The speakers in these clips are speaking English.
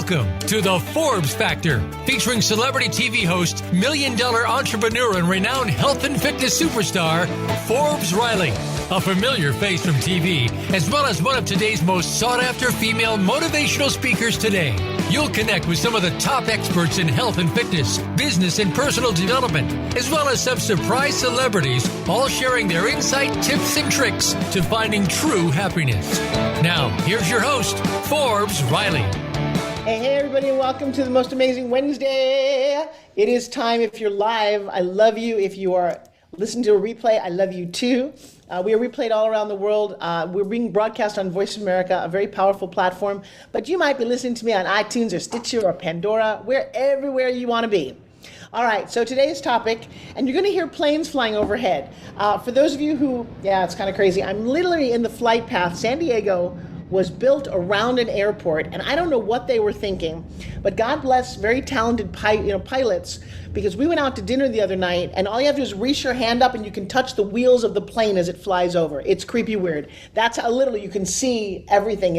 Welcome to the Forbes Factor, featuring celebrity TV host, million-dollar entrepreneur, and renowned health and fitness superstar, Forbes Riley. A familiar face from TV, as well as one of today's most sought-after female motivational speakers today. You'll connect with some of the top experts in health and fitness, business and personal development, as well as some surprise celebrities, all sharing their insight, tips, and tricks to finding true happiness. Now, here's your host, Forbes Riley. Hey, everybody, and welcome to the most amazing Wednesday. It is time. If you're live, I love you. If you are listening to a replay, I love you too. We are replayed all around the world. We're being broadcast on Voice of America, a very powerful platform. But you might be listening to me on iTunes or Stitcher or Pandora. We're everywhere you want to be. All right, so today's topic, and you're going to hear planes flying overhead. For those of you who, it's kind of crazy. I'm literally in the flight path. San Diego was built around an airport, and I don't know what they were thinking, but God bless very talented pilots, because we went out to dinner the other night, and all you have to do is reach your hand up and you can touch the wheels of the plane as it flies over. It's creepy weird. That's how literally you can see everything.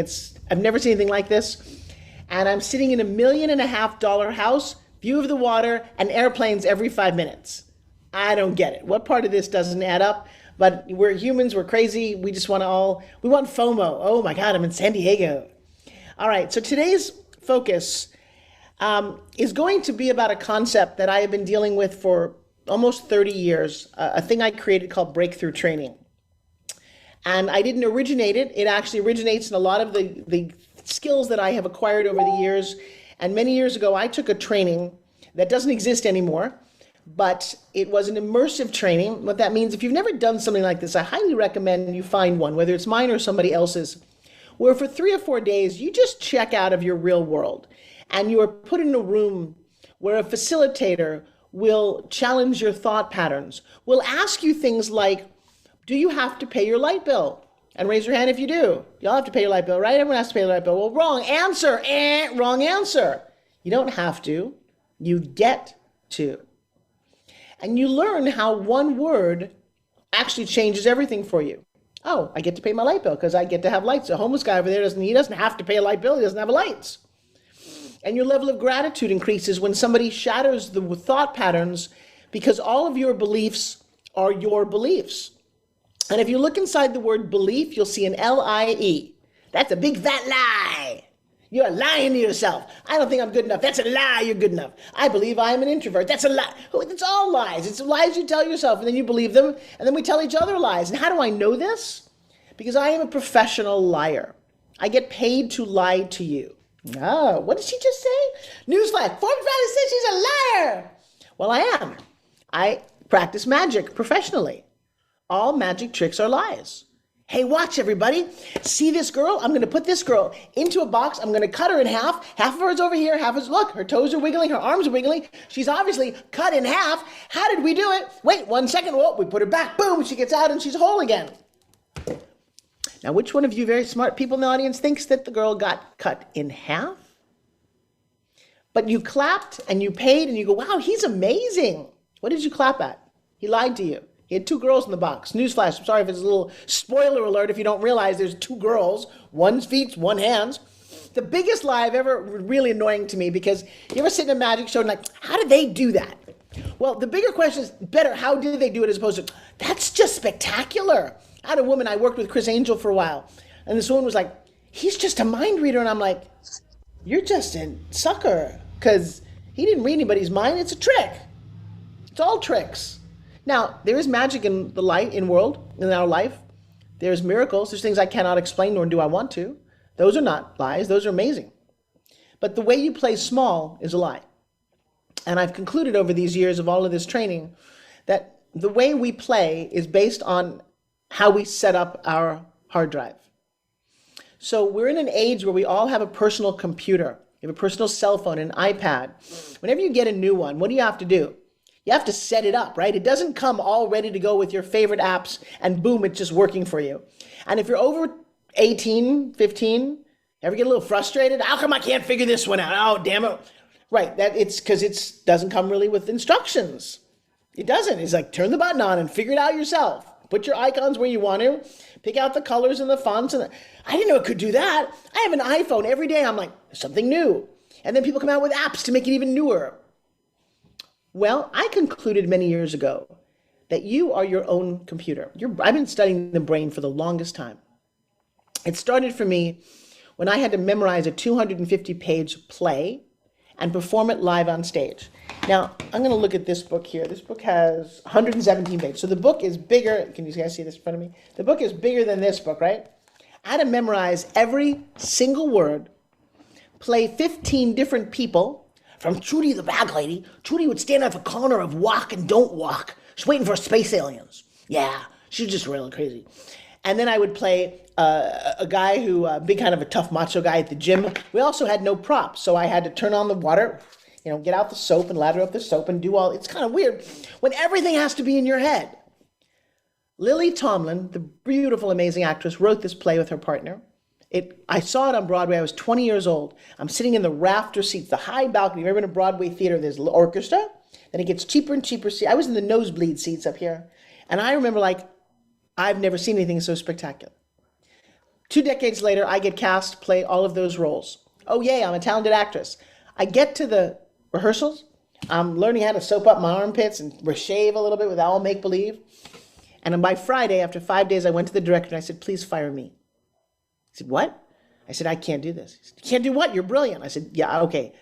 I've never seen anything like this. And I'm sitting in $1.5 million house, view of the water, and airplanes every 5 minutes. I don't get it. What part of this doesn't add up? But we're humans, we're crazy. We just want FOMO. Oh my God, I'm in San Diego. All right, so today's focus is going to be about a concept that I have been dealing with for almost 30 years, a thing I created called breakthrough training. And I didn't originate it. It actually originates in a lot of the skills that I have acquired over the years. And many years ago, I took a training that doesn't exist anymore, but it was an immersive training. What that means, if you've never done something like this, I highly recommend you find one, whether it's mine or somebody else's, where for 3 or 4 days, you just check out of your real world. And you are put in a room where a facilitator will challenge your thought patterns, will ask you things like, do you have to pay your light bill? And raise your hand if you do. Y'all have to pay your light bill, right? Everyone has to pay their light bill. Well, wrong answer. Wrong answer. You don't have to. You get to. And you learn how one word actually changes everything for you. Oh, I get to pay my light bill because I get to have lights. A homeless guy over there doesn't have to pay a light bill. He doesn't have lights. And your level of gratitude increases when somebody shatters the thought patterns, because all of your beliefs are your beliefs. And if you look inside the word belief, you'll see an L-I-E. That's a big fat lie. You're lying to yourself. I don't think I'm good enough. That's a lie. You're good enough. I believe I am an introvert. That's a lie. It's all lies. It's lies you tell yourself, and then you believe them, and then we tell each other lies. And how do I know this? Because I am a professional liar. I get paid to lie to you. Oh, what did she just say? Newsflash, Forbes Riley says she's a liar. Well, I am. I practice magic professionally. All magic tricks are lies. Hey, watch everybody. See this girl? I'm going to put this girl into a box. I'm going to cut her in half. Half of her is over here. Half is, look, her toes are wiggling. Her arms are wiggling. She's obviously cut in half. How did we do it? Wait 1 second. Whoa, we put her back. Boom, she gets out and she's whole again. Now, which one of you very smart people in the audience thinks that the girl got cut in half? But you clapped and you paid and you go, wow, he's amazing. What did you clap at? He lied to you. He had 2 girls in the box. Newsflash, I'm sorry if it's a little spoiler alert if you don't realize there's 2 girls, one's feet, one hands. The biggest lie I've ever, really annoying to me, because you ever sit in a magic show and like, how did they do that? Well, the bigger question is better, how did they do it, as opposed to, that's just spectacular. I had a woman, I worked with Chris Angel for a while, and this woman was like, he's just a mind reader. And I'm like, you're just a sucker, because he didn't read anybody's mind. It's a trick. It's all tricks. Now, there is magic in the light, in our life. There's miracles. There's things I cannot explain, nor do I want to. Those are not lies. Those are amazing. But the way you play small is a lie. And I've concluded over these years of all of this training that the way we play is based on how we set up our hard drive. So we're in an age where we all have a personal computer. You have a personal cell phone, an iPad. Whenever you get a new one, what do you have to do? You have to set it up, right? It doesn't come all ready to go with your favorite apps and boom, it's just working for you. And if you're over 18, 15, ever get a little frustrated? How come I can't figure this one out? Oh, damn it. Right, it's because it doesn't come really with instructions. It doesn't. It's like, turn the button on and figure it out yourself. Put your icons where you want to. Pick out the colors and the fonts. I didn't know it could do that. I have an iPhone every day. I'm like, something new. And then people come out with apps to make it even newer. Well, I concluded many years ago that you are your own computer. I've been studying the brain for the longest time. It started for me when I had to memorize a 250-page play and perform it live on stage. Now, I'm going to look at this book here. This book has 117 pages. So the book is bigger. Can you guys see this in front of me? The book is bigger than this book, right? I had to memorize every single word, play 15 different people. From Trudy the bag lady, Trudy would stand at the corner of walk and don't walk. She's waiting for space aliens. Yeah, she's just really crazy. And then I would play a guy who, big kind of a tough macho guy at the gym. We also had no props, so I had to turn on the water, get out the soap and lather up the soap and do all. It's kind of weird when everything has to be in your head. Lily Tomlin, the beautiful, amazing actress, wrote this play with her partner. I saw it on Broadway. I was 20 years old. I'm sitting in the rafter seats, the high balcony. If you've ever been to a Broadway theater, there's an orchestra. Then it gets cheaper and cheaper seats. I was in the nosebleed seats up here. And I remember I've never seen anything so spectacular. 2 decades later, I get cast to play all of those roles. Oh, yay, I'm a talented actress. I get to the rehearsals. I'm learning how to soap up my armpits and shave a little bit with all make-believe. And by Friday, after 5 days, I went to the director and I said, please fire me. He said, what? I said, I can't do this. He said, you can't do what? You're brilliant. I said, yeah, okay.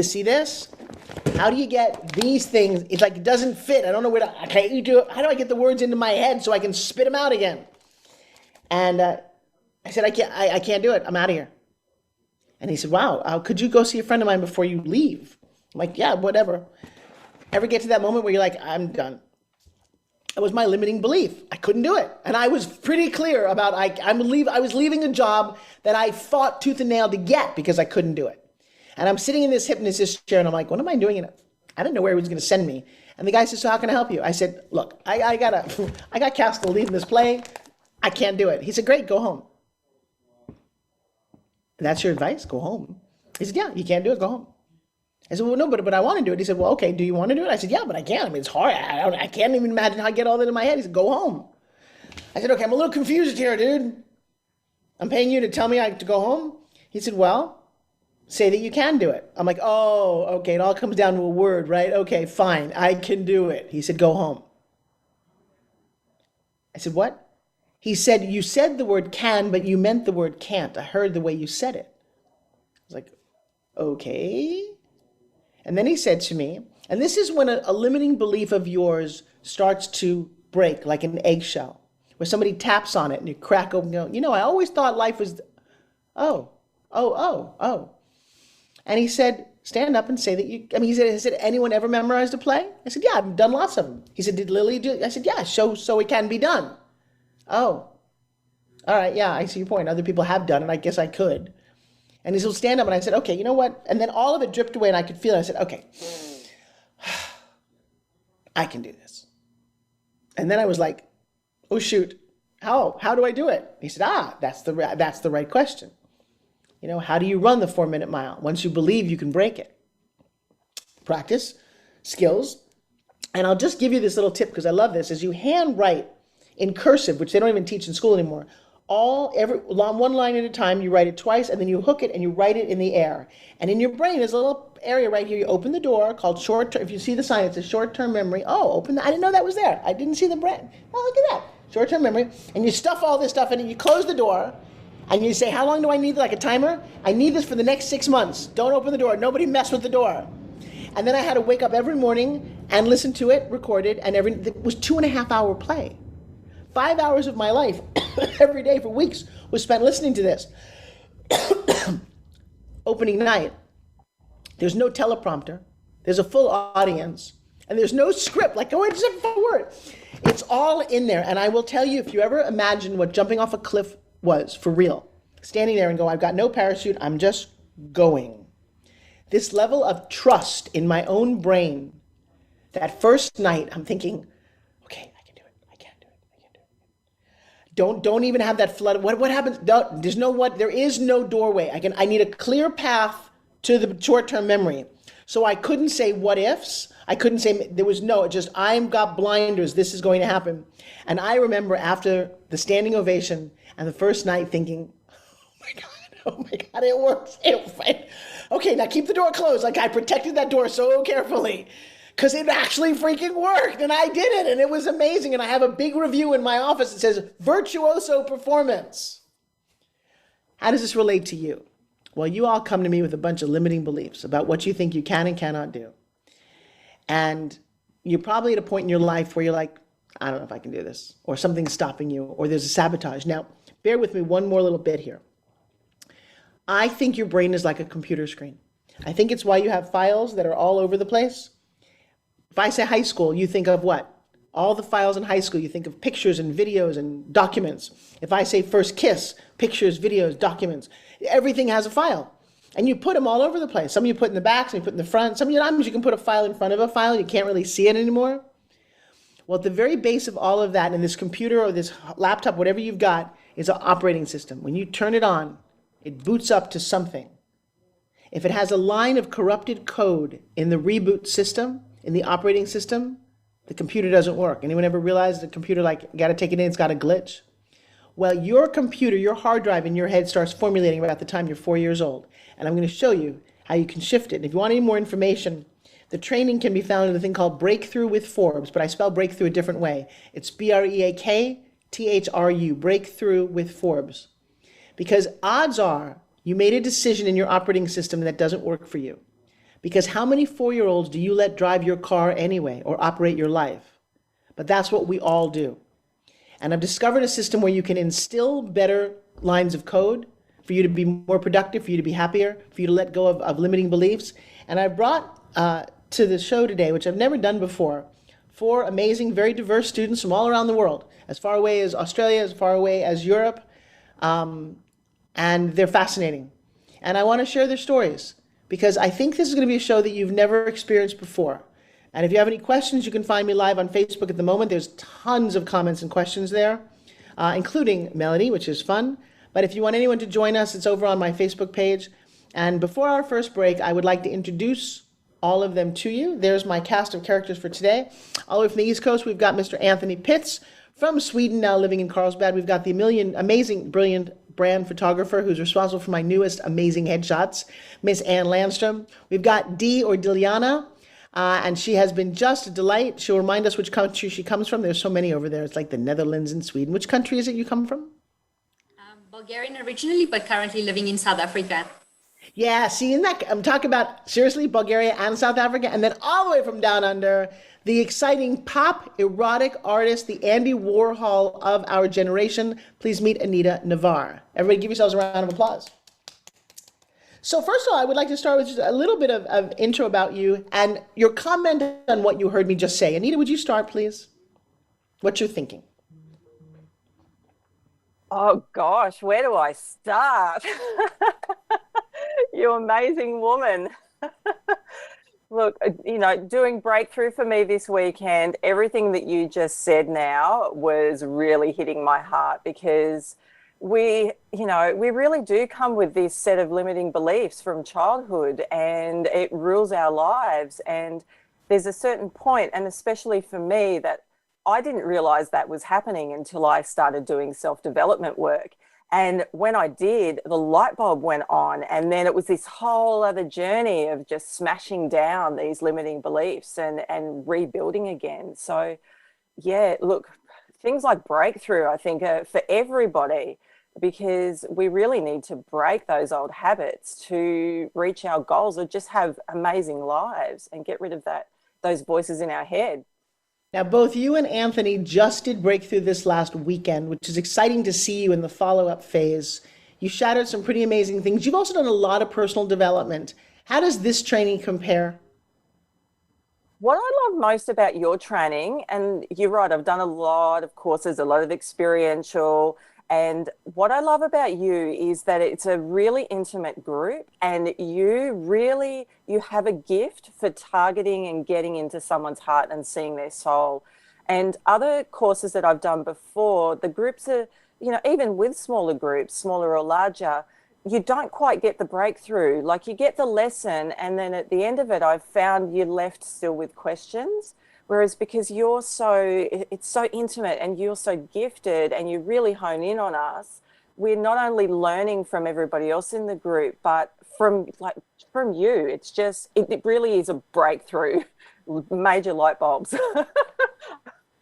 See this? How do you get these things? It's like it doesn't fit. I don't know how do I get the words into my head so I can spit them out again? And I said, I can't do it. I'm out of here. And he said, wow, could you go see a friend of mine before you leave? I'm like, yeah, whatever. Ever get to that moment where you're like, I'm done? It was my limiting belief. I couldn't do it. And I was pretty clear about I was leaving a job that I fought tooth and nail to get because I couldn't do it. And I'm sitting in this hypnotist chair and I'm like, what am I doing in it? I didn't know where he was going to send me. And the guy said, so how can I help you? I said, look, I got cast to lead in this play. I can't do it. He said, great, go home. And that's your advice? Go home. He said, yeah, you can't do it, go home. I said, well, no, but I want to do it. He said, well, okay, do you want to do it? I said, yeah, but I can't. I mean, it's hard. I can't even imagine how I get all that in my head. He said, go home. I said, okay, I'm a little confused here, dude. I'm paying you to tell me I have to go home? He said, well, say that you can do it. I'm like, oh, okay, it all comes down to a word, right? Okay, fine, I can do it. He said, go home. I said, what? He said, you said the word can, but you meant the word can't. I heard the way you said it. I was like, okay. And then he said to me, and this is when a limiting belief of yours starts to break like an eggshell, where somebody taps on it and you crack open and go, I always thought life was, oh. And he said, stand up and say that he said, anyone ever memorized a play? I said, yeah, I've done lots of them. He said, did Lily do it? I said, yeah, so it can be done. Oh, all right, yeah, I see your point. Other people have done it. I guess I could. And he said, stand up. And I said, okay, you know what? And then all of it dripped away and I could feel it. I said, okay, I can do this. And then I was like, oh, shoot, how do I do it? He said, that's the right question. How do you run the 4-minute mile? Once you believe, you can break it. Practice, skills. And I'll just give you this little tip because I love this. As you handwrite in cursive, which they don't even teach in school anymore, one line at a time, you write it twice, and then you hook it and you write it in the air. And in your brain, there's a little area right here. You open the door called short-term. If you see the sign, it's a short-term memory. Oh, open that. I didn't know that was there. I didn't see the brand. Oh, look at that. Short-term memory. And you stuff all this stuff in it. You close the door, and you say, how long do I need, like a timer? I need this for the next 6 months. Don't open the door. Nobody mess with the door. And then I had to wake up every morning and listen to it, record it, and it was 2.5-hour play. 5 hours of my life every day for weeks was spent listening to this. Opening night, there's no teleprompter, there's a full audience, and there's no script, like, oh, it's a word. It's all in there, and I will tell you, if you ever imagine what jumping off a cliff was, for real, standing there and go, I've got no parachute, I'm just going. This level of trust in my own brain, that first night, I'm thinking, Don't even have that flood. What happens? There is no doorway. I need a clear path to the short-term memory. So I couldn't say what ifs. I couldn't say, I've got blinders. This is going to happen. And I remember after the standing ovation and the first night thinking, oh my God, Oh my God, it works. Okay, now keep the door closed. Like I protected that door so carefully because it actually freaking worked and I did it and it was amazing. And I have a big review in my office that says virtuoso performance. How does this relate to you? Well, you all come to me with a bunch of limiting beliefs about what you think you can and cannot do. And you're probably at a point in your life where you're like, I don't know if I can do this, or something's stopping you, or there's a sabotage. Now, bear with me one more little bit here. I think your brain is like a computer screen. I think it's why you have files that are all over the place. If I say high school, you think of what? All the files in high school, you think of pictures and videos and documents. If I say first kiss, pictures, videos, documents, everything has a file. And you put them all over the place. Some you put in the back, some you put in the front. Some times you can put a file in front of a file, you can't really see it anymore. Well, at the very base of all of that, in this computer or this laptop, whatever you've got, is an operating system. When you turn it on, it boots up to something. If it has a line of corrupted code in the reboot system, in the operating system, the computer doesn't work. Anyone ever realize the computer, like, got to take it in, it's got a glitch? Well, your computer, your hard drive in your head starts formulating about the time you're 4 years old. And I'm going to show you how you can shift it. And if you want any more information, the training can be found in a thing called Breakthrough with Forbes, but I spell breakthrough a different way. It's BREAKTHRU, Breakthrough with Forbes. Because odds are you made a decision in your operating system that doesn't work for you. Because how many 4-year-olds do you let drive your car anyway or operate your life? But that's what we all do. And I've discovered a system where you can instill better lines of code for you to be more productive, for you to be happier, for you to let go of limiting beliefs. And I brought to the show today, which I've never done before, 4 amazing, very diverse students from all around the world, as far away as Australia, as far away as Europe, and they're fascinating. And I want to share their stories because I think this is going to be a show that you've never experienced before. And if you have any questions, you can find me live on Facebook at the moment. There's tons of comments and questions there, including Melody, which is fun. But if you want anyone to join us, it's over on my Facebook page. And before our first break, I would like to introduce all of them to you. There's my cast of characters for today. All the way from the East Coast, we've got Mr. Anthony Pitts from Sweden, now living in Carlsbad. We've got the amazing, brilliant brand photographer who's responsible for my newest amazing headshots, Miss Ann Landstrom. We've got Dee or Diljana, and she has been just a delight. She'll remind us which country she comes from. There's so many over there. It's like the Netherlands and Sweden. Which country is it you come from? Bulgarian originally, but currently living in South Africa. Yeah, see, I'm talking about, seriously, Bulgaria and South Africa, and then all the way from down under, the exciting pop erotic artist, the Andy Warhol of our generation. Please meet Anita Navar. Everybody give yourselves a round of applause. So first of all, I would like to start with just a little bit of intro about you and your comment on what you heard me just say. Anita, would you start, please? What you're thinking? Oh gosh, where do I start? You amazing woman. Look, doing Breakthrough for me this weekend, everything that you just said now was really hitting my heart because we really do come with this set of limiting beliefs from childhood and it rules our lives. And there's a certain point, and especially for me, that I didn't realize that was happening until I started doing self-development work. And when I did, the light bulb went on, and then it was this whole other journey of just smashing down these limiting beliefs and rebuilding again. So yeah, look, things like Breakthrough, I think, are for everybody because we really need to break those old habits to reach our goals or just have amazing lives and get rid of those voices in our head. Now, both you and Anthony just did Breakthrough this last weekend, which is exciting to see you in the follow-up phase. You shattered some pretty amazing things. You've also done a lot of personal development. How does this training compare? What I love most about your training, and you're right, I've done a lot of courses, a lot of experiential, and what I love about you is that it's a really intimate group and you have a gift for targeting and getting into someone's heart and seeing their soul. And other courses that I've done before, the groups are, even with smaller groups, smaller or larger, you don't quite get the breakthrough. Like you get the lesson and then at the end of it, I've found you're left still with questions. Whereas because it's so intimate and you're so gifted and you really hone in on us, we're not only learning from everybody else in the group, but from you. It's just, it really is a breakthrough, major light bulbs.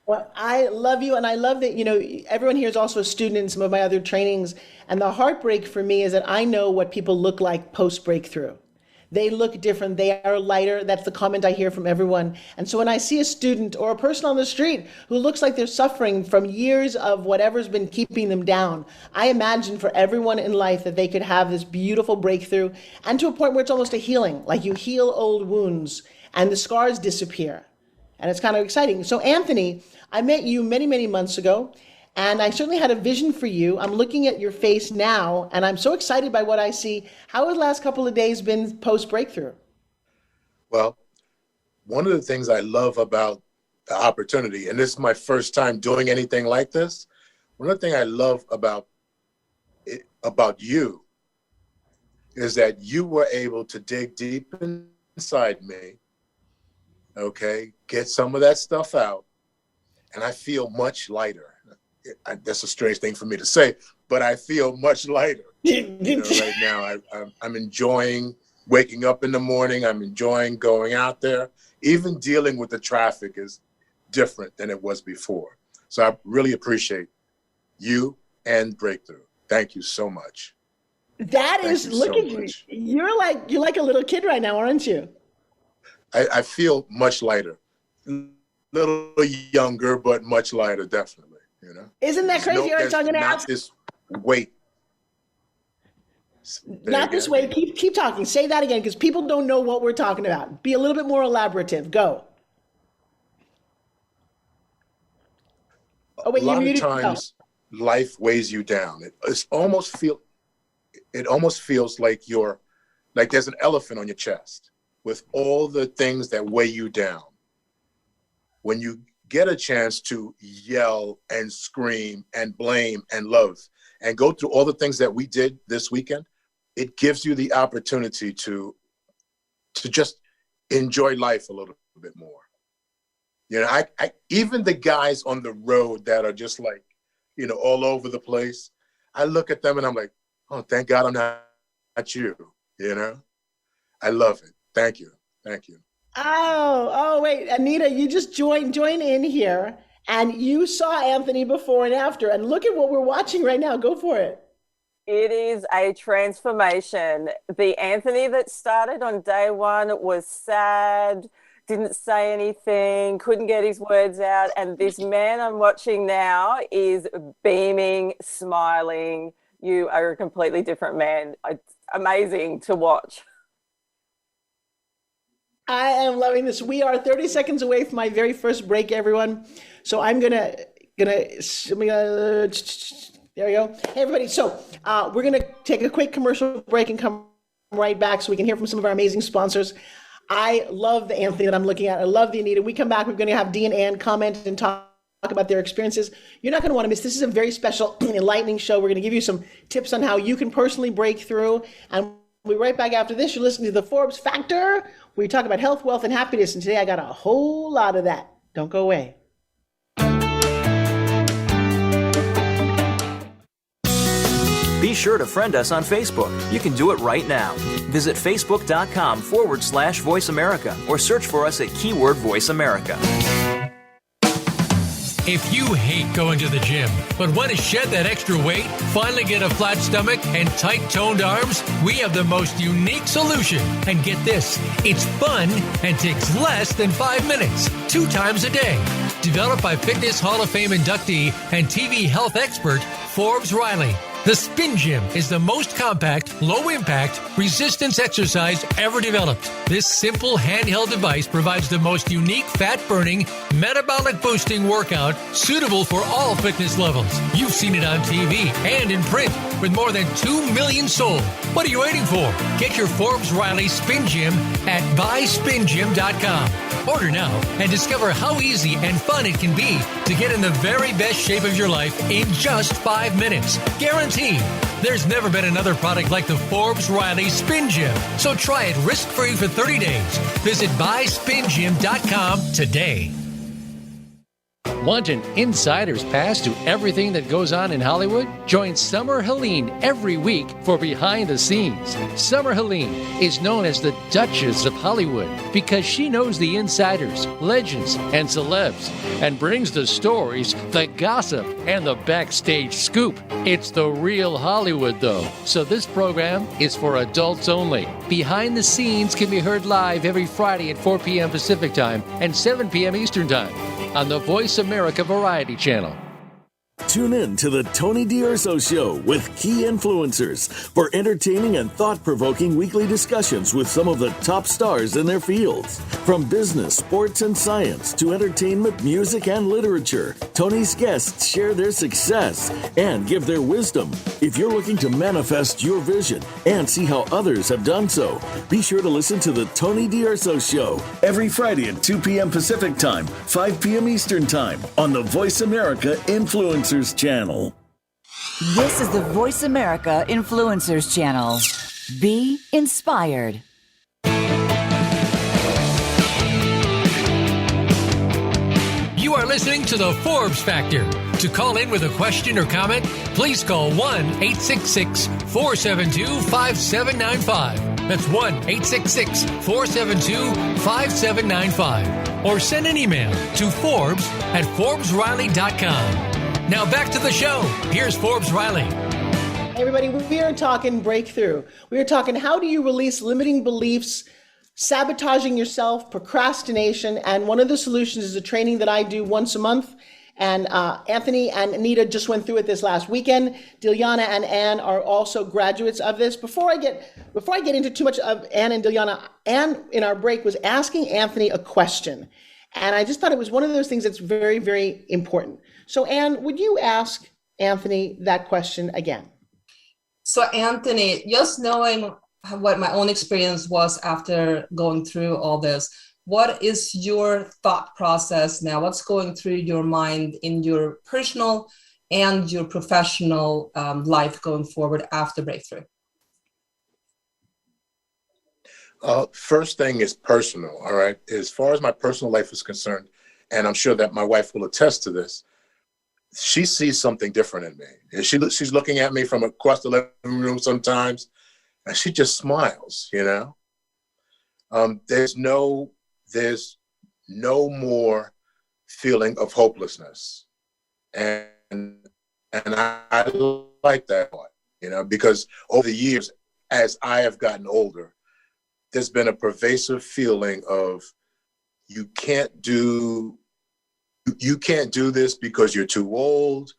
Well, I love you, and I love that, everyone here is also a student in some of my other trainings, and the heartbreak for me is that I know what people look like post-breakthrough. They look different. They are lighter. That's the comment I hear from everyone. And so when I see a student or a person on the street who looks like they're suffering from years of whatever's been keeping them down, I imagine for everyone in life that they could have this beautiful breakthrough, and to a point where it's almost a healing, like you heal old wounds and the scars disappear. And it's kind of exciting. So Anthony, I met you many, many months ago, and I certainly had a vision for you. I'm looking at your face now, and I'm so excited by what I see. How has the last couple of days been post-breakthrough? Well, one of the things I love about the opportunity, and this is my first time doing anything like this, one of the things I love about you is that you were able to dig deep inside me, okay, get some of that stuff out, and I feel much lighter. That's a strange thing for me to say, but I feel much lighter. Right now, I'm enjoying waking up in the morning. I'm enjoying going out there. Even dealing with the traffic is different than it was before. So I really appreciate you and Breakthrough. Thank you so much. That is, look at you. You're like a little kid right now, aren't you? I feel much lighter, little younger, but much lighter, definitely. Isn't that crazy? I'm going to ask. Not this weight. Not this way. Keep talking. Say that again, because people don't know what we're talking about. Be a little bit more elaborative. Go. Oh wait, a lot of times life weighs you down. It almost feels like there's an elephant on your chest with all the things that weigh you down. When you get a chance to yell and scream and blame and love and go through all the things that we did this weekend, it gives you the opportunity to just enjoy life a little bit more. I even the guys on the road that are just like, all over the place, I look at them and I'm like, oh, thank God I'm not you, I love it. Thank you. Thank you. Oh, wait, Anita, you just join in here, and you saw Anthony before and after, and look at what we're watching right now. Go for it. It is a transformation. The Anthony that started on day one was sad, didn't say anything, couldn't get his words out, and this man I'm watching now is beaming, smiling. You are a completely different man. It's amazing to watch. I am loving this. We are 30 seconds away from my very first break, everyone. So I'm gonna there we go. Hey, everybody. So we're gonna take a quick commercial break and come right back so we can hear from some of our amazing sponsors. I love the Anthony that I'm looking at. I love the Anita. When we come back, we're gonna have Dee and Ann comment and talk about their experiences. You're not gonna want to miss. This is a very special, enlightening show. We're gonna give you some tips on how you can personally break through, and we'll be right back after this. You're listening to The Forbes Factor. We talk about health, wealth, and happiness, and today I got a whole lot of that. Don't go away. Be sure to friend us on Facebook. You can do it right now. Visit facebook.com/Voice America or search for us at keyword Voice America. If you hate going to the gym, but want to shed that extra weight, finally get a flat stomach and tight toned arms, we have the most unique solution. And get this, it's fun and takes less than 5 minutes, 2 times a day. Developed by Fitness Hall of Fame inductee and TV health expert, Forbes Riley. The Spin Gym is the most compact, low-impact, resistance exercise ever developed. This simple handheld device provides the most unique fat-burning, metabolic-boosting workout suitable for all fitness levels. You've seen it on TV and in print with more than 2 million sold. What are you waiting for? Get your Forbes Riley Spin Gym at buyspingym.com. Order now and discover how easy and fun it can be to get in the very best shape of your life in just 5 minutes. Guaranteed. There's never been another product like the Forbes Riley Spin Gym. So try it risk-free for 30 days. Visit buyspingym.com today. Want an insider's pass to everything that goes on in Hollywood? Join Summer Helene every week for Behind the Scenes. Summer Helene is known as the Duchess of Hollywood because she knows the insiders, legends, and celebs and brings the stories, the gossip, and the backstage scoop. It's the real Hollywood, though, so this program is for adults only. Behind the Scenes can be heard live every Friday at 4 p.m. Pacific Time and 7 p.m. Eastern Time on the Voice America Variety Channel. Tune in to the Tony D'Urso Show with key influencers for entertaining and thought-provoking weekly discussions with some of the top stars in their fields. From business, sports, and science to entertainment, music, and literature, Tony's guests share their success and give their wisdom. If you're looking to manifest your vision and see how others have done so, be sure to listen to the Tony D'Urso Show every Friday at 2 p.m. Pacific Time, 5 p.m. Eastern Time on the Voice America Influencers Channel. This is the Voice America Influencers Channel. Be inspired. You are listening to the Forbes Factor. To call in with a question or comment, please call 1-866-472-5795. That's 1-866-472-5795. Or send an email to Forbes@ForbesRiley.com. Now back to the show. Here's Forbes Riley. Hey everybody, we are talking breakthrough. We are talking how do you release limiting beliefs, sabotaging yourself, procrastination, and one of the solutions is a training that I do once a month. And Anthony and Anita just went through it this last weekend. Dilyana and Ann are also graduates of this. Before I get into too much of Ann and Dilyana, Ann in our break was asking Anthony a question. And I just thought it was one of those things that's very, very important. So Ann, would you ask Anthony that question again? So Anthony, just knowing what my own experience was after going through all this, what is your thought process now? What's going through your mind in your personal and your professional life going forward after breakthrough? First thing is personal, all right? As far as my personal life is concerned, and I'm sure that my wife will attest to this, she sees something different in me. And she's looking at me from across the living room sometimes, and she just smiles, you know? There's no more feeling of hopelessness. And I like that part, you know, because over the years, as I have gotten older, there's been a pervasive feeling of you can't do this because you're too old.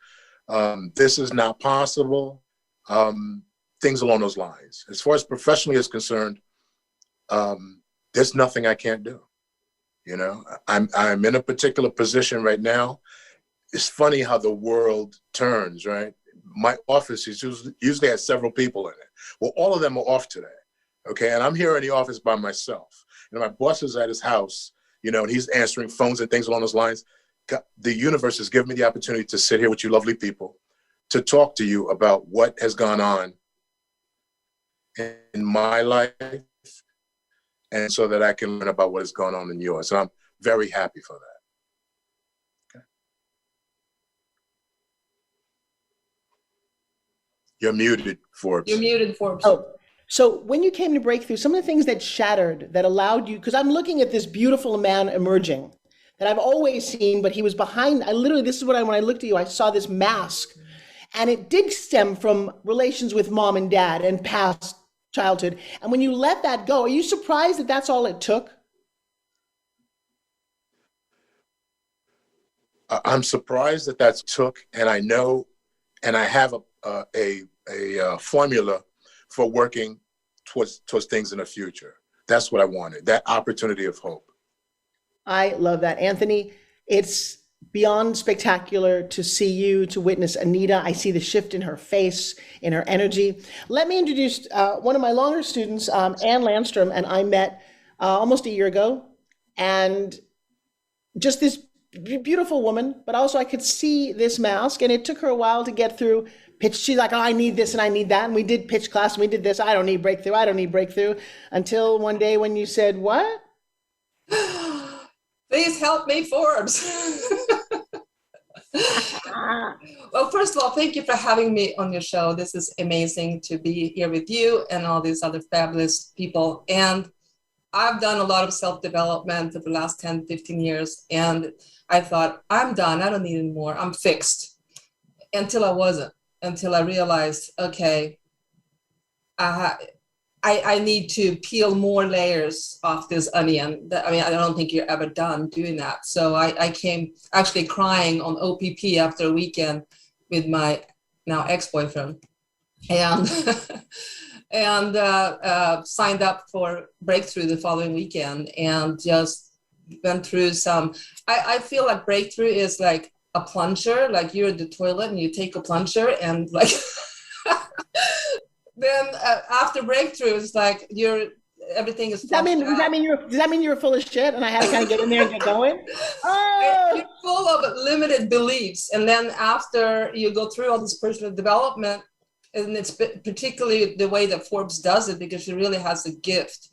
This is not possible. Things along those lines. As far as professionally is concerned, there's nothing I can't do. You know, I'm in a particular position right now. It's funny how the world turns, right? My office is usually has several people in it. Well, all of them are off today. Okay, and I'm here in the office by myself. And my boss is at his house, you know, and he's answering phones and things along those lines. The universe has given me the opportunity to sit here with you lovely people, to talk to you about what has gone on in my life, and so that I can learn about what is going on in yours. And I'm very happy for that. Okay. You're muted, Forbes. You're muted, Forbes. Oh. So when you came to Breakthrough, some of the things that shattered, that allowed you, because I'm looking at this beautiful man emerging that I've always seen, but he was behind, this is what when I looked at you, I saw this mask. And it did stem from relations with mom and dad and past childhood. And when you let that go, are you surprised that that's all it took? I'm surprised that that's took, and I know, and I have a formula for working towards things in the future. That's what I wanted, that opportunity of hope. I love that. Anthony, it's beyond spectacular to see you, to witness Anita. I see the shift in her face, in her energy. Let me introduce one of my longer students, Ann Landstrom, and I met almost a year ago. And just this beautiful woman, but also I could see this mask, and it took her a while to get through pitch. She's like, oh, I need this and I need that. And we did pitch class and we did this. I don't need breakthrough. I don't need breakthrough. Until one day when you said, what? Please help me, Forbes. Well, first of all, thank you for having me on your show. This is amazing to be here with you and all these other fabulous people. And I've done a lot of self-development for the last 10, 15 years. And I thought, I'm done. I don't need any more. I'm fixed. Until I wasn't, until I realized, okay, I need to peel more layers off this onion. I mean, I don't think you're ever done doing that. So I came actually crying on OPP after a weekend with my now ex-boyfriend, and and signed up for Breakthrough the following weekend, and just went through some. I feel like Breakthrough is like a plunger, like you're at the toilet and you take a plunger and like. Then after Breakthrough, it's like everything is. Does that mean you're full of shit and I had to kind of get in there and get going? Oh, you're full of limited beliefs, and then after you go through all this personal development, and it's particularly the way that Forbes does it, because she really has a gift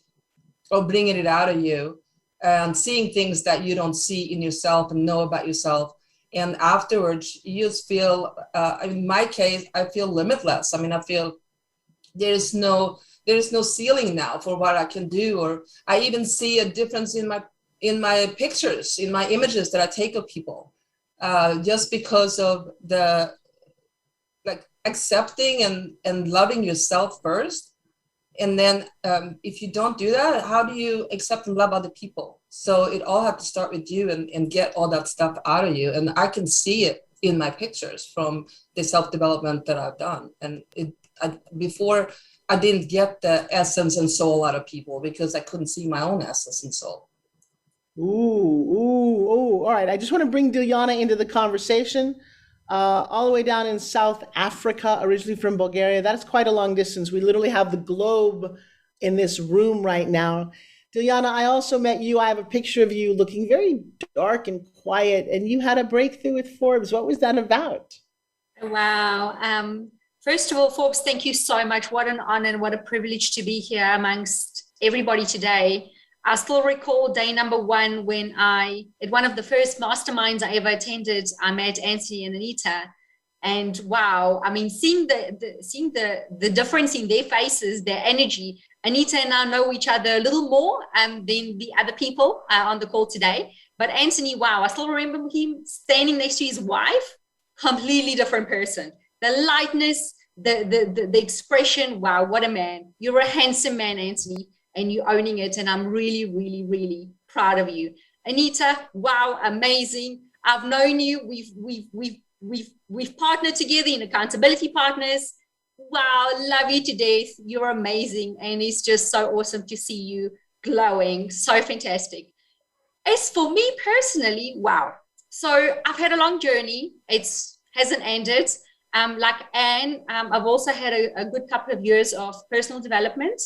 of bringing it out of you and seeing things that you don't see in yourself and know about yourself. And afterwards, you just feel. In my case, I feel limitless. I mean, I feel. There is no ceiling now for what I can do, or I even see a difference in my pictures, in my images that I take of people, just because of the like accepting and loving yourself first, and then if you don't do that, how do you accept and love other people? So it all has to start with you and get all that stuff out of you, and I can see it in my pictures from the self-development that I've done, and before I didn't get the essence and soul out of people because I couldn't see my own essence and soul. Ooh. All right. I just want to bring Diljana into the conversation. All the way down in South Africa, originally from Bulgaria. That's quite a long distance. We literally have the globe in this room right now. Diljana, I also met you. I have a picture of you looking very dark and quiet, and you had a breakthrough with Forbes. What was that about? Wow. First of all, Forbes, thank you so much. What an honor and what a privilege to be here amongst everybody today. I still recall day number one when at one of the first masterminds I ever attended, I met Anthony and Anita. And wow, I mean, seeing the difference in their faces, their energy. Anita and I know each other a little more than the other people on the call today. But Anthony, wow, I still remember him standing next to his wife, completely different person. The lightness, the expression, wow, what a man. You're a handsome man, Anthony, and you're owning it. And I'm really, really, really proud of you. Anita, wow, amazing. I've known you. We've partnered together in Accountability Partners. Wow, love you to death. You're amazing. And it's just so awesome to see you glowing. So fantastic. As for me personally, wow. So I've had a long journey. It hasn't ended. Like Anne, I've also had a good couple of years of personal development,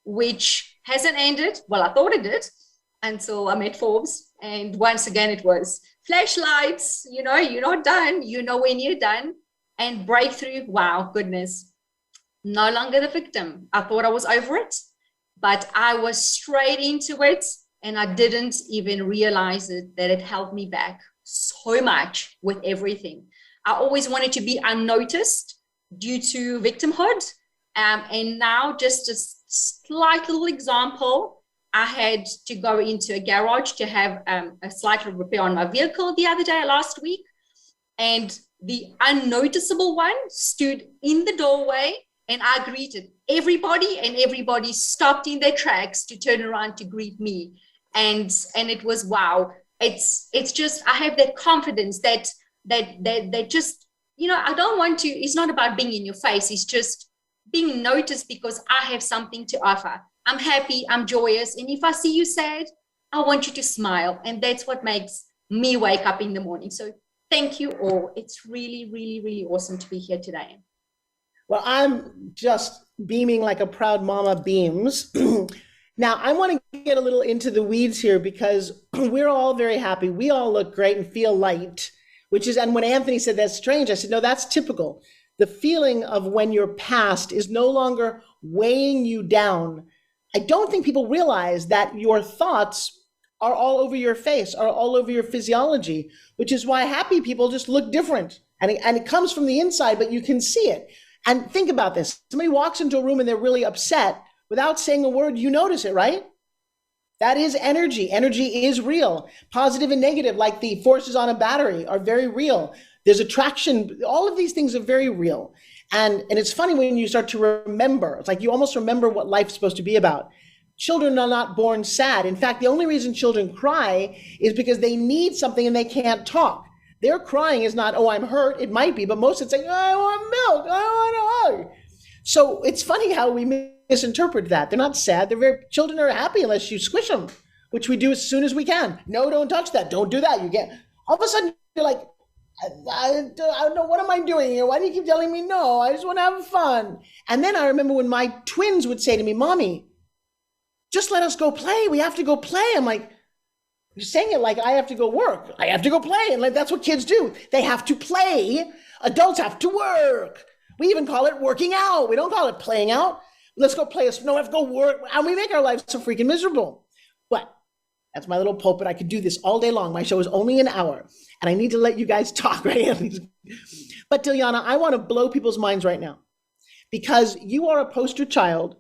which hasn't ended. Well, I thought it did until I met Forbes. And once again, it was flashlights, you're not done, when you're done. And Breakthrough, wow, goodness, no longer the victim. I thought I was over it, but I was straight into it. And I didn't even realize that it held me back so much with everything. I always wanted to be unnoticed due to victimhood. And now just a slight little example, I had to go into a garage to have a slight repair on my vehicle the other day, last week. And the unnoticeable one stood in the doorway and I greeted everybody, and everybody stopped in their tracks to turn around to greet me. And it was, wow. It's just, I have that confidence that just, I don't want to, it's not about being in your face. It's just being noticed because I have something to offer. I'm happy, I'm joyous. And if I see you sad, I want you to smile. And that's what makes me wake up in the morning. So thank you all. It's really, really, really awesome to be here today. Well, I'm just beaming like a proud mama beams. Now, I want to get a little into the weeds here because we're all very happy. We all look great and feel light, and when Anthony said that's strange, I said, no, that's typical. The feeling of when your past is no longer weighing you down. I don't think people realize that your thoughts are all over your face, are all over your physiology, which is why happy people just look different. And it comes from the inside, but you can see it. And think about this. Somebody walks into a room and they're really upset. Without saying a word, you notice it, right? That is energy. Energy is real. Positive and negative, like the forces on a battery, are very real. There's attraction. All of these things are very real. And it's funny when you start to remember. It's like you almost remember what life's supposed to be about. Children are not born sad. In fact, the only reason children cry is because they need something and they can't talk. Their crying is not, oh, I'm hurt. It might be, but most it's like, I want milk. I want a hug. So it's funny how we misinterpret that. They're not sad. Children are happy unless you squish them, which we do as soon as we can. No, don't touch that. Don't do that. You get, all of a sudden you're like, I don't know, what am I doing here? Why do you keep telling me no? I just want to have fun. And then I remember when my twins would say to me, Mommy, just let us go play. We have to go play. I'm like, you're saying it like I have to go work. I have to go play. And like, that's what kids do. They have to play. Adults have to work. We even call it working out. We don't call it playing out. Let's go play. No, we have to go work. And we make our lives so freaking miserable. But that's my little pulpit. I could do this all day long. My show is only an hour. And I need to let you guys talk, right? But Dilyana, I want to blow people's minds right now. Because you are a poster child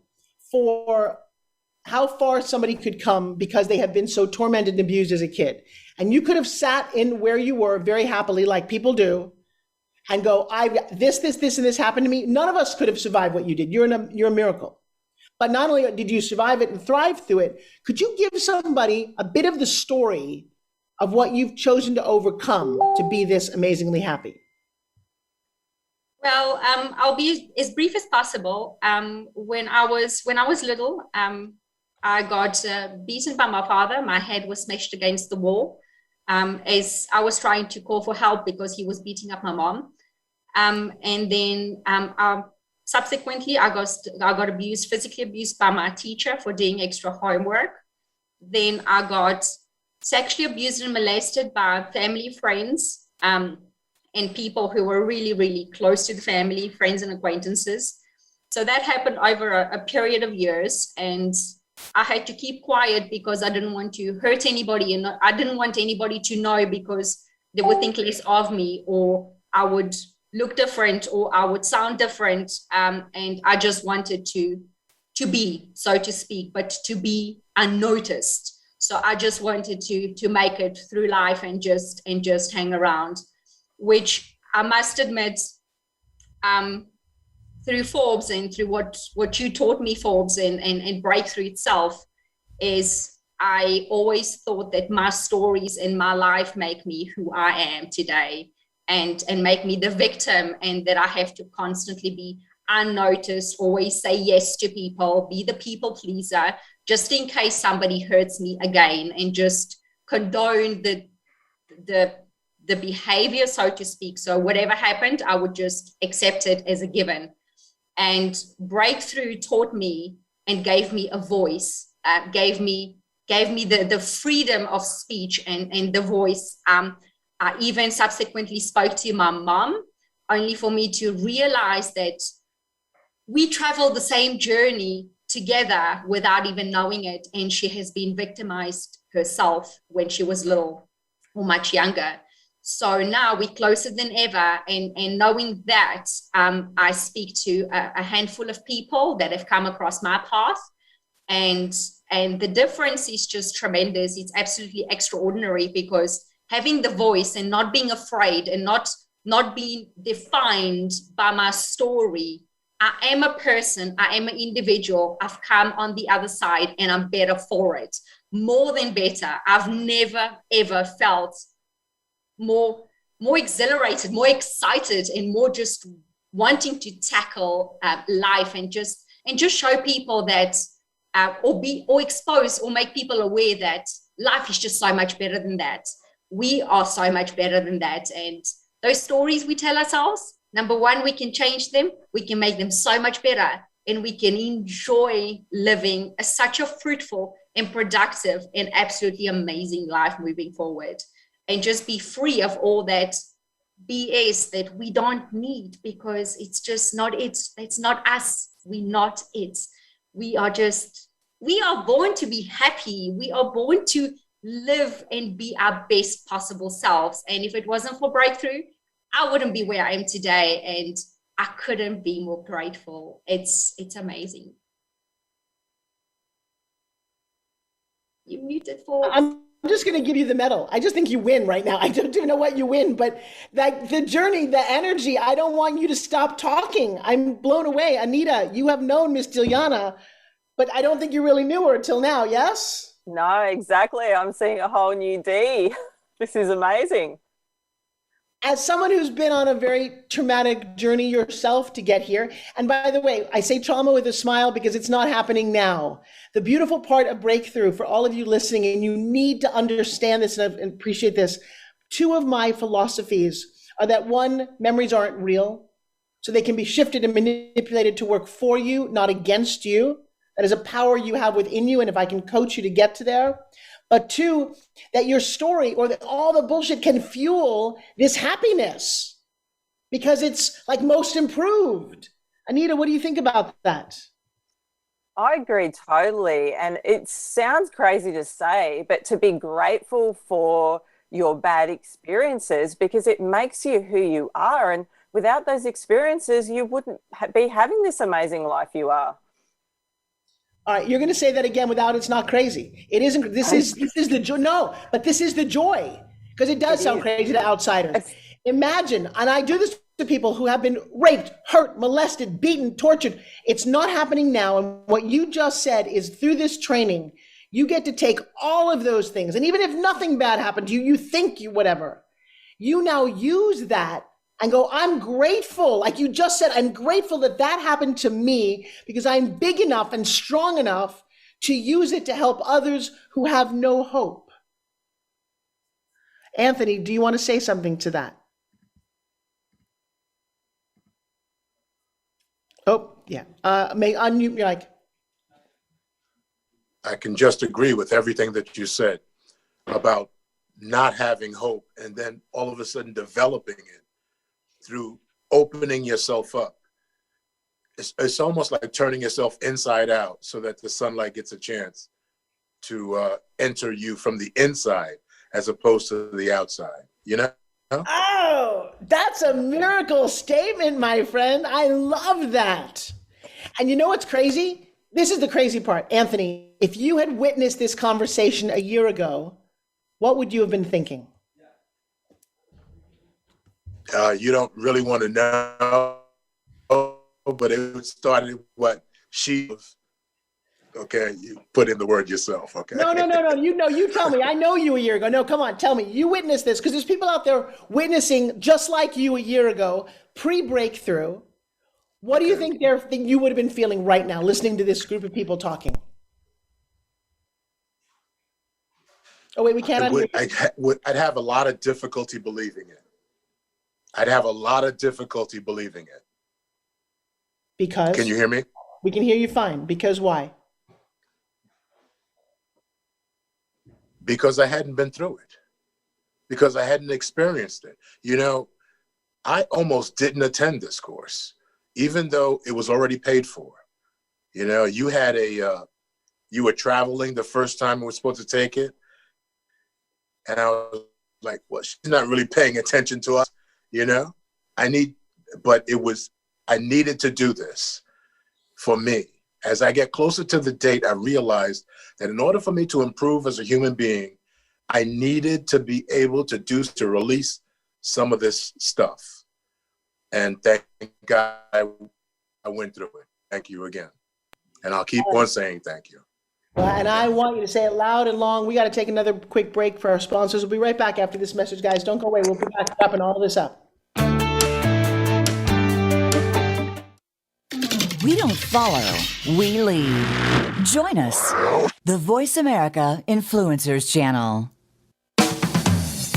for how far somebody could come because they have been so tormented and abused as a kid. And you could have sat in where you were very happily, like people do, and go, this, and this happened to me. None of us could have survived what you did. You're a miracle. But not only did you survive it and thrive through it, could you give somebody a bit of the story of what you've chosen to overcome to be this amazingly happy? Well, I'll be as brief as possible. When I was little, I got beaten by my father. My head was smashed against the wall as I was trying to call for help because he was beating up my mom. And then subsequently, I got abused, physically abused by my teacher for doing extra homework. Then I got sexually abused and molested by family, friends, and people who were really, really close to the family, friends and acquaintances. So that happened over a period of years. And I had to keep quiet because I didn't want to hurt anybody. And I didn't want anybody to know because they would think less of me, or I would look different, or I would sound different. And I just wanted to be, so to speak, but to be unnoticed. So I just wanted to make it through life and just hang around, which I must admit, through Forbes and through what you taught me, Forbes, and Breakthrough itself, is I always thought that my stories in my life make me who I am today, and make me the victim, and that I have to constantly be unnoticed, always say yes to people, be the people pleaser, just in case somebody hurts me again, and just condone the behavior, so to speak. So whatever happened, I would just accept it as a given. And Breakthrough taught me and gave me a voice, gave me the freedom of speech and the voice. I even subsequently spoke to my mom, only for me to realize that we traveled the same journey together without even knowing it. And she has been victimized herself when she was little or much younger. So now we're closer than ever. And knowing that, I speak to a handful of people that have come across my path. And the difference is just tremendous. It's absolutely extraordinary, because having the voice and not being afraid and not being defined by my story, I am a person, I am an individual. I've come on the other side and I'm better for it. More than better. I've never, ever felt more exhilarated, more excited, and more just wanting to tackle life and just show people that, or expose or make people aware that life is just so much better than that. We are so much better than that. And those stories we tell ourselves, number one, we can change them. We can make them so much better, and we can enjoy living such a fruitful and productive and absolutely amazing life moving forward, and just be free of all that BS that we don't need, because it's just not it. It's not us. We're not it. We are born to be happy. We are born to live and be our best possible selves. And if it wasn't for Breakthrough, I wouldn't be where I am today. And I couldn't be more grateful. It's amazing. You muted for. I'm just going to give you the medal. I just think you win right now. I don't even know what you win, but like the journey, the energy, I don't want you to stop talking. I'm blown away. Anita, you have known Miss Dilyana, but I don't think you really knew her till now, yes? No, exactly. I'm seeing a whole new Dee. This is amazing. As someone who's been on a very traumatic journey yourself to get here, and by the way, I say trauma with a smile because it's not happening now. The beautiful part of Breakthrough for all of you listening, and you need to understand this and appreciate this, 2 of my philosophies are that 1, memories aren't real, so they can be shifted and manipulated to work for you, not against you. That is a power you have within you, and if I can coach you to get to there. But 2, that your story or all the bullshit can fuel this happiness because it's like most improved. Anita, what do you think about that? I agree totally. And it sounds crazy to say, but to be grateful for your bad experiences because it makes you who you are. And without those experiences, you wouldn't be having this amazing life you are. All right, you're going to say that again without it's not crazy. It isn't. This is the joy. No, but this is the joy because it does sound crazy to outsiders. Imagine, and I do this to people who have been raped, hurt, molested, beaten, tortured. It's not happening now. And what you just said is through this training, you get to take all of those things. And even if nothing bad happened to you, you think you whatever, you now use that and go, I'm grateful. Like you just said, I'm grateful that that happened to me because I'm big enough and strong enough to use it to help others who have no hope. Anthony, do you want to say something to that? Oh, yeah. May unmute your mic. I can just agree with everything that you said about not having hope and then all of a sudden developing it through opening yourself up. It's almost like turning yourself inside out so that the sunlight gets a chance to enter you from the inside as opposed to the outside, you know? Oh, that's a miracle statement, my friend. I love that. And you know what's crazy? This is the crazy part. Anthony, if you had witnessed this conversation a year ago, what would you have been thinking? You don't really want to know, but it started what she was. Okay, you put in the word yourself, okay? No. You tell me. I know you a year ago. No, come on, tell me. You witnessed this because there's people out there witnessing just like you a year ago, pre-breakthrough. What do you think you would have been feeling right now, listening to this group of people talking? Oh, wait, we can't unmute. I'd have a lot of difficulty believing it. I'd have a lot of difficulty believing it. Because? Can you hear me? We can hear you fine. Because why? Because I hadn't been through it. Because I hadn't experienced it. You know, I almost didn't attend this course, even though it was already paid for. You know, you had you were traveling the first time we were supposed to take it. And I was like, well, she's not really paying attention to us, you know? I needed to do this for me. As I get closer to the date, I realized that in order for me to improve as a human being, I needed to be able to release some of this stuff. And thank God I went through it. Thank you again. And I'll keep on saying thank you. Well, and I want you to say it loud and long. We got to take another quick break for our sponsors. We'll be right back after this message, guys. Don't go away. We'll be back wrapping all this up. We don't follow, we lead. Join us, the Voice America Influencers Channel.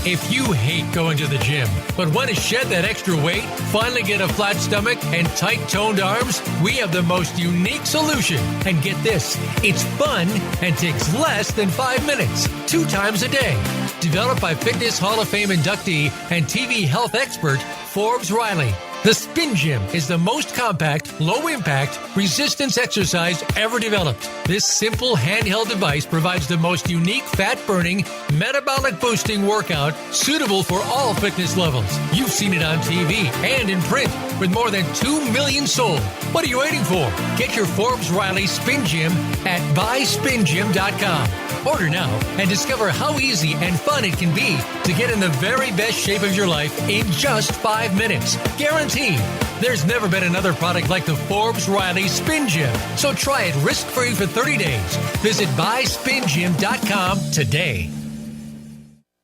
If you hate going to the gym, but want to shed that extra weight, finally get a flat stomach and tight toned arms, we have the most unique solution. And get this, it's fun and takes less than 5 minutes, 2 times a day. Developed by Fitness Hall of Fame inductee and TV health expert, Forbes Riley. The Spin Gym is the most compact, low-impact, resistance exercise ever developed. This simple handheld device provides the most unique fat-burning, metabolic-boosting workout suitable for all fitness levels. You've seen it on TV and in print with more than 2 million sold. What are you waiting for? Get your Forbes Riley Spin Gym at buyspingym.com. Order now and discover how easy and fun it can be to get in the very best shape of your life in just 5 minutes. Guaranteed. There's never been another product like the Forbes Riley Spin Gym. So try it risk-free for 30 days. Visit buyspingym.com today.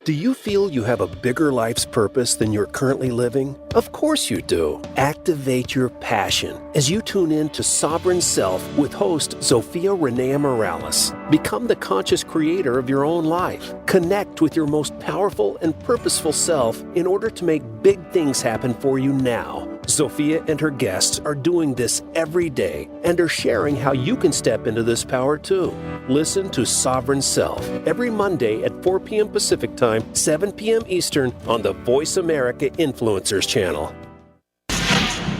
Do you feel you have a bigger life's purpose than you're currently living? Of course you do. Activate your passion as you tune in to Sovereign Self with host Zofia Renea Morales. Become the conscious creator of your own life. Connect with your most powerful and purposeful self in order to make big things happen for you now. Zofia and her guests are doing this every day and are sharing how you can step into this power too. Listen to Sovereign Self every Monday at 4 p.m. Pacific Time, 7 p.m. Eastern on the Voice America Influencers channel.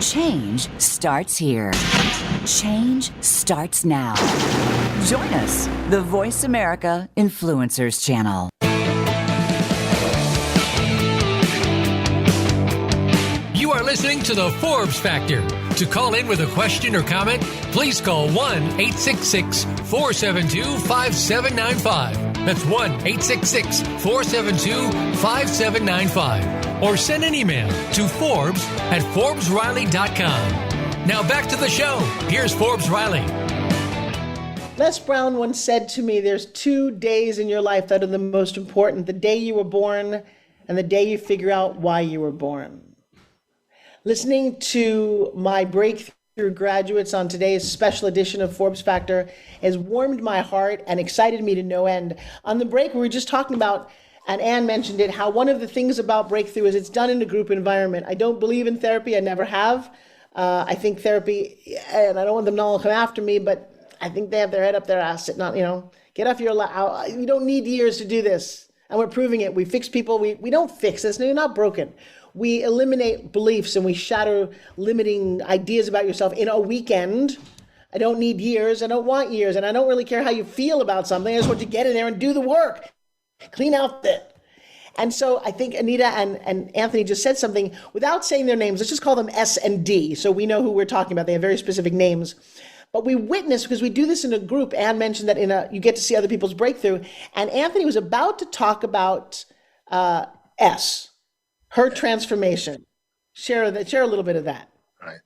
Change starts here. Change starts now. Join us, the Voice America Influencers channel. You are listening to the Forbes Factor. To call in with a question or comment, please call 1-866-472-5795. That's 1-866-472-5795. Or send an email to Forbes@ForbesRiley.com. Now back to the show. Here's Forbes Riley. Les Brown once said to me, there's 2 days in your life that are the most important: the day you were born and the day you figure out why you were born. Listening to my breakthrough graduates on today's special edition of Forbes Factor has warmed my heart and excited me to no end. On the break, we were just talking about, and Anne mentioned it, how one of the things about breakthrough is it's done in a group environment. I don't believe in therapy. I never have. I think therapy, and I don't want them to all come after me, but I think they have their head up their ass, sitting on, get off your, you don't need years to do this. And we're proving it. We fix people. We don't fix this. No, you're not broken. We eliminate beliefs and we shatter limiting ideas about yourself in a weekend. I don't need years. I don't want years. And I don't really care how you feel about something. I just want you to get in there and do the work. Clean out it. And so I think Anita and Anthony just said something without saying their names. Let's just call them S and D so we know who we're talking about. They have very specific names. But we witness, because we do this in a group. Anne mentioned that you get to see other people's breakthrough. And Anthony was about to talk about S. Her transformation. Share a little bit of that. Right.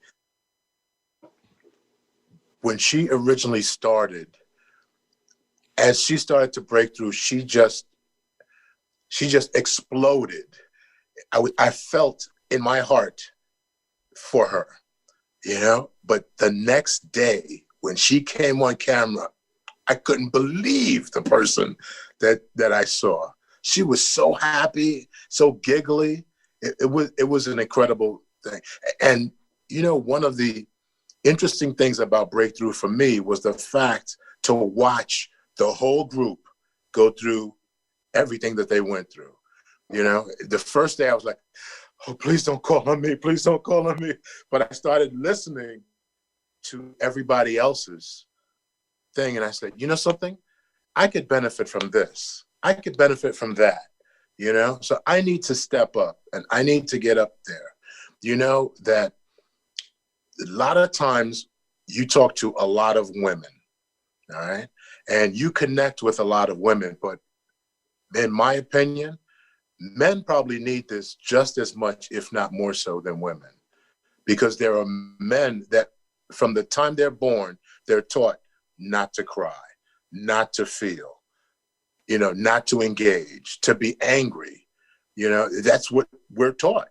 When she originally started, as she started to break through, she just exploded. I felt in my heart for her, But the next day, when she came on camera, I couldn't believe the person that I saw. She was so happy, so giggly. It was an incredible thing. And, one of the interesting things about Breakthrough for me was the fact to watch the whole group go through everything that they went through. The first day I was like, oh, please don't call on me. Please don't call on me. But I started listening to everybody else's thing. And I said, something? I could benefit from this. I could benefit from that. So I need to step up and I need to get up there. That a lot of times you talk to a lot of women, all right? And you connect with a lot of women, but in my opinion, men probably need this just as much, if not more so than women, because there are men that from the time they're born, they're taught not to cry, not to feel, not to engage, to be angry. That's what we're taught.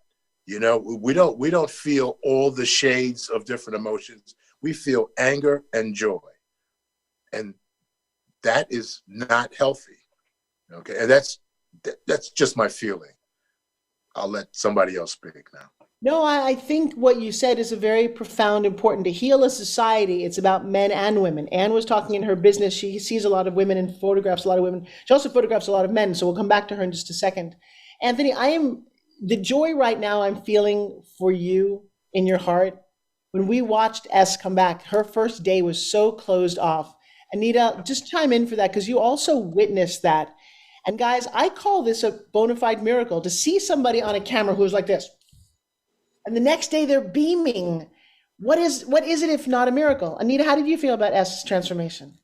We don't feel all the shades of different emotions. We feel anger and joy. And that is not healthy. Okay. And that's just my feeling. I'll let somebody else speak now. No, I think what you said is a very profound, important. To heal a society, it's about men and women. Anne was talking in her business. She sees a lot of women and photographs a lot of women. She also photographs a lot of men. So we'll come back to her in just a second. Anthony, the joy right now I'm feeling for you in your heart. When we watched S come back, her first day was so closed off. Anita, just chime in for that because you also witnessed that. And guys, I call this a bona fide miracle to see somebody on a camera who's like this. And the next day they're beaming. What is it if not a miracle? Anita, how did you feel about S's transformation?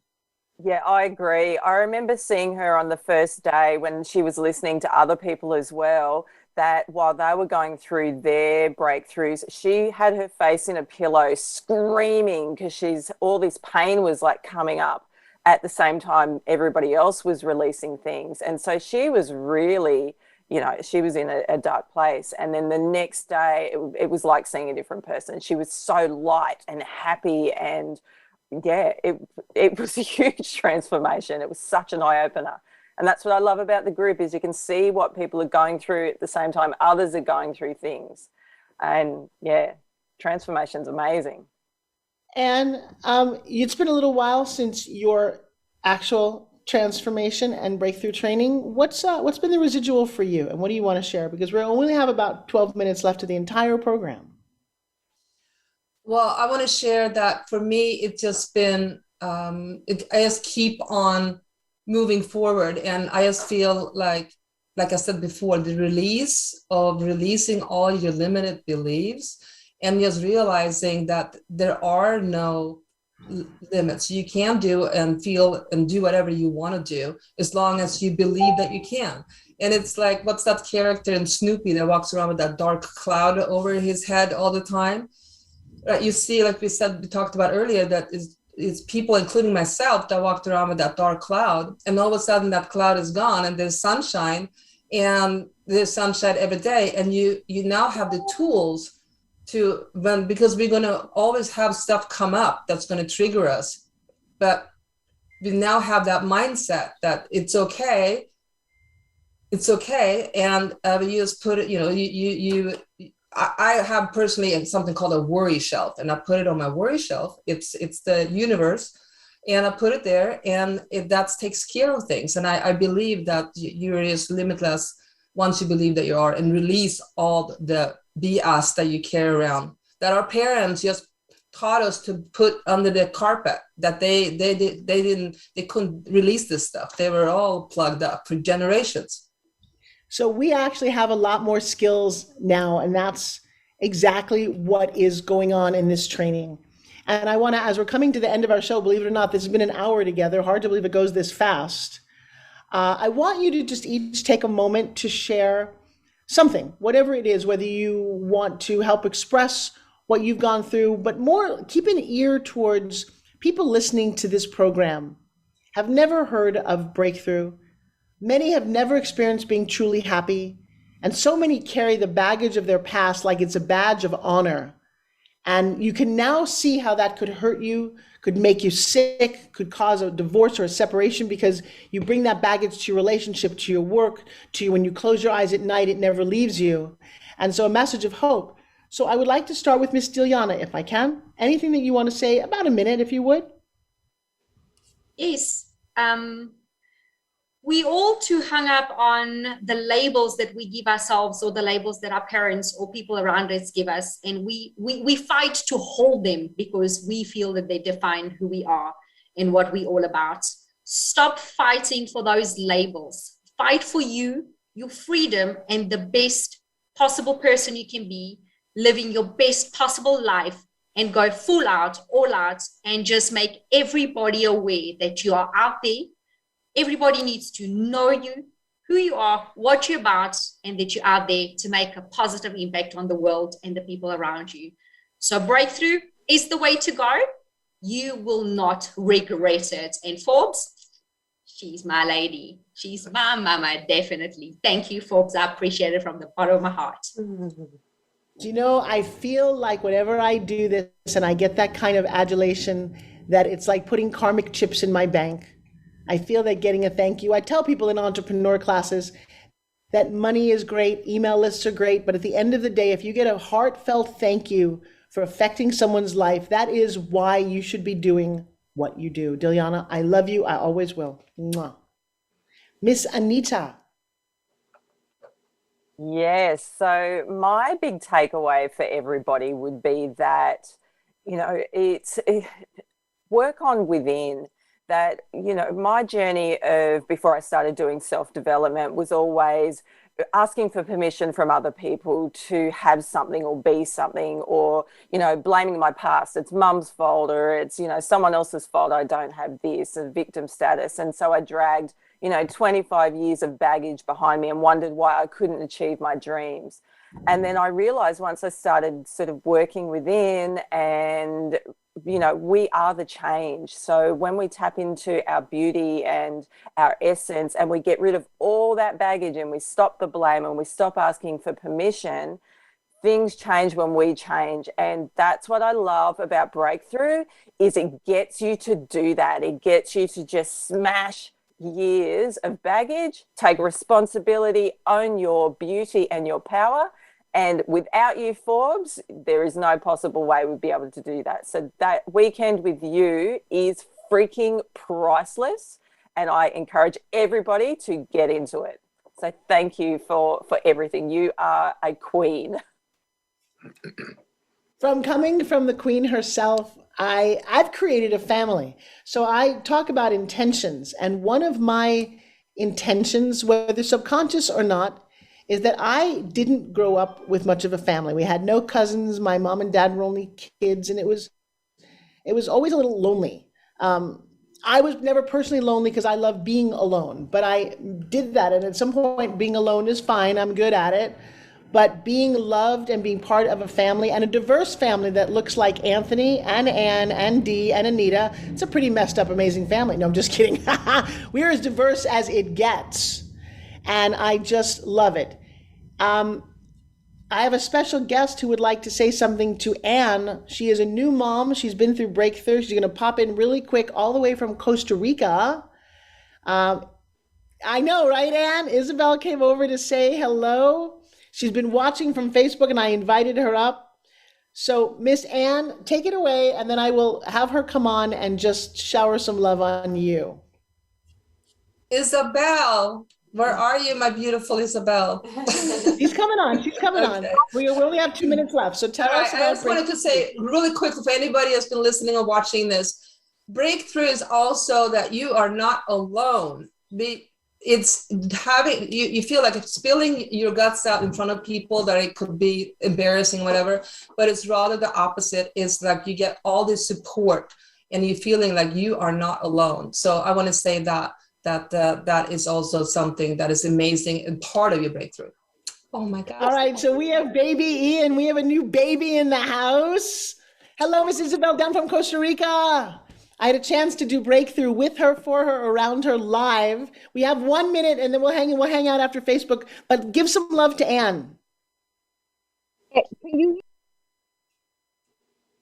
Yeah, I agree. I remember seeing her on the first day when she was listening to other people as well, that while they were going through their breakthroughs, she had her face in a pillow screaming because all this pain was like coming up at the same time everybody else was releasing things. And so she was really, she was in a dark place. And then the next day it was like seeing a different person. She was so light and happy, and yeah, it was a huge transformation. It was such an eye-opener. And that's what I love about the group, is you can see what people are going through at the same time others are going through things. And yeah, transformation's amazing. And it's been a little while since your actual transformation and breakthrough training. What's been the residual for you, and what do you want to share? Because we only have about 12 minutes left of the entire program. Well, I want to share that for me, it's just been, I just keep on moving forward. And I just feel like I said before, the releasing all your limited beliefs and just realizing that there are no limits. You can do and feel and do whatever you want to do as long as you believe that you can. And it's like, what's that character in Snoopy that walks around with that dark cloud over his head all the time? Right? You see, like we talked about earlier, that is people, including myself, that walked around with that dark cloud, and all of a sudden that cloud is gone and there's sunshine, and there's sunshine every day. And you now have the tools because we're going to always have stuff come up that's going to trigger us. But we now have that mindset that it's okay. And you just put it, I have personally something called a worry shelf, and I put it on my worry shelf. It's the universe, and I put it there, and that takes care of things. And I believe that you're just limitless once you believe that you are, and release all the BS that you carry around, that our parents just taught us to put under the carpet, that they couldn't release this stuff. They were all plugged up for generations. So we actually have a lot more skills now, and that's exactly what is going on in this training. And I want to, as we're coming to the end of our show, believe it or not, this has been an hour together. Hard to believe it goes this fast. I want you to just each take a moment to share something, whatever it is, whether you want to help express what you've gone through, but more keep an ear towards people listening to this program, have never heard of breakthrough. Many have never experienced being truly happy, and so many carry the baggage of their past like it's a badge of honor. And you can now see how that could hurt you, could make you sick, could cause a divorce or a separation, because you bring that baggage to your relationship, to your work, to when you close your eyes at night, it never leaves you. And so a message of hope. So I would like to start with Miss Dilyana, if I can. Anything that you want to say, about a minute, if you would. Yes. We all too hung up on the labels that we give ourselves, or the labels that our parents or people around us give us. And we fight to hold them because we feel that they define who we are and what we're all about. Stop fighting for those labels. Fight for you, your freedom, and the best possible person you can be, living your best possible life, and go full out, all out, and just make everybody aware that you are out there. Everybody needs to know you, who you are, what you're about, and that you're out there to make a positive impact on the world and the people around you. So breakthrough is the way to go. You will not regret it. And Forbes, she's my lady. She's my mama, definitely. Thank you, Forbes. I appreciate it from the bottom of my heart. Do you know, I feel like whenever I do this and I get that kind of adulation, that it's like putting karmic chips in my bank. I feel that getting a thank you. I tell people in entrepreneur classes that money is great, email lists are great, but at the end of the day, if you get a heartfelt thank you for affecting someone's life, that is why you should be doing what you do. Dilyana, I love you. I always will. Mwah. Miss Anita. Yes. So my big takeaway for everybody would be that, work on within. That, my journey of before I started doing self-development was always asking for permission from other people to have something or be something, or, blaming my past. It's mum's fault, or it's, someone else's fault I don't have this, a victim status. And so I dragged 25 years of baggage behind me and wondered why I couldn't achieve my dreams. And then I realized once I started sort of working within, and, we are the change. So when we tap into our beauty and our essence, and we get rid of all that baggage, and we stop the blame, and we stop asking for permission, things change when we change. And that's what I love about Breakthrough, is it gets you to do that. It gets you to just smash years of baggage, take responsibility, own your beauty and your power. And without you, Forbes, there is no possible way we'd be able to do that. So that weekend with you is freaking priceless. And I encourage everybody to get into it. So thank you for everything. You are a queen. From coming from the queen herself, I've created a family. So I talk about intentions. And one of my intentions, whether subconscious or not, is that I didn't grow up with much of a family. We had no cousins. My mom and dad were only kids, and it was always a little lonely. I was never personally lonely because I love being alone, but I did that. And at some point, being alone is fine. I'm good at it. But being loved and being part of a family, and a diverse family that looks like Anthony and Ann and Dee and Anita, it's a pretty messed up, amazing family. No, I'm just kidding. We're as diverse as it gets. And I just love it. I have a special guest who would like to say something to Ann. She is a new mom. She's been through Breakthrough. She's going to pop in really quick, all the way from Costa Rica. I know, right, Ann? Isabel came over to say hello. She's been watching from Facebook, and I invited her up. So, Miss Ann, take it away, and then I will have her come on and just shower some love on you. Isabel, where are you, my beautiful Isabel? She's coming on. She's coming on. We only have 2 minutes left. So tell us. I just wanted to say really quick, if anybody has been listening or watching this, Breakthrough is also that you are not alone. It's having, you feel like it's spilling your guts out in front of people, that it could be embarrassing, whatever, but it's rather the opposite. It's like you get all this support and you're feeling like you are not alone. So I want to say that is also something that is amazing and part of your breakthrough. Oh my God. All right. So we have baby Ian. We have a new baby in the house. Hello, Miss Isabel, down from Costa Rica. I had a chance to do Breakthrough with her, for her, around her live. We have 1 minute, and then we'll hang out after Facebook. But give some love to Ann.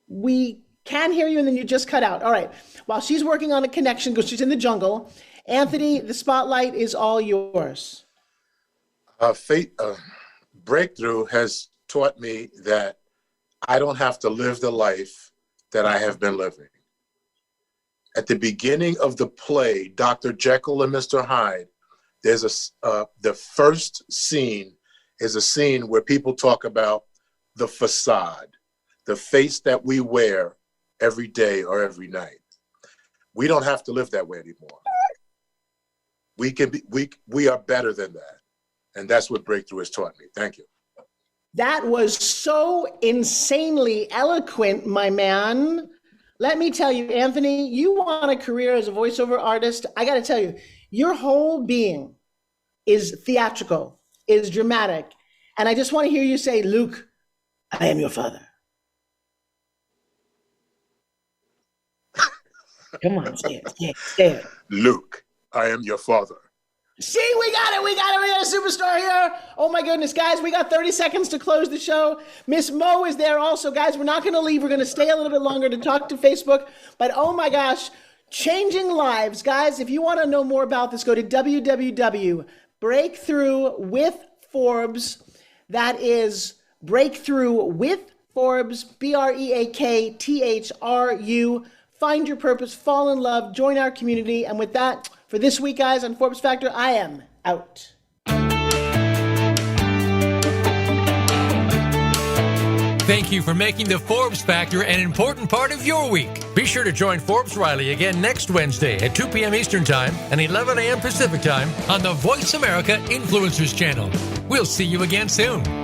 We can hear you, and then you just cut out. All right. While she's working on a connection, because she's in the jungle, Anthony, the spotlight is all yours. Breakthrough has taught me that I don't have to live the life that I have been living. At the beginning of the play, Dr. Jekyll and Mr. Hyde, there's the first scene is a scene where people talk about the facade, the face that we wear every day or every night. We don't have to live that way anymore. We are better than that. And that's what Breakthrough has taught me. Thank you. That was so insanely eloquent, my man. Let me tell you, Anthony, you want a career as a voiceover artist. I got to tell you, your whole being is theatrical, is dramatic. And I just want to hear you say, Luke, I am your father. Come on, say it. Luke, I am your father. See, we got it. We got a superstar here. Oh my goodness, guys, we got 30 seconds to close the show. Miss Mo is there also. Guys, we're not going to leave. We're going to stay a little bit longer to talk to Facebook. But oh my gosh, changing lives. Guys, if you want to know more about this, go to www.Breakthrough with Forbes. That is Breakthrough with Forbes, BREAKTHRU. Find your purpose, fall in love, join our community. And with that, for this week, guys, on Forbes Factor, I am out. Thank you for making the Forbes Factor an important part of your week. Be sure to join Forbes Riley again next Wednesday at 2 p.m. Eastern Time and 11 a.m. Pacific Time on the Voice America Influencers channel. We'll see you again soon.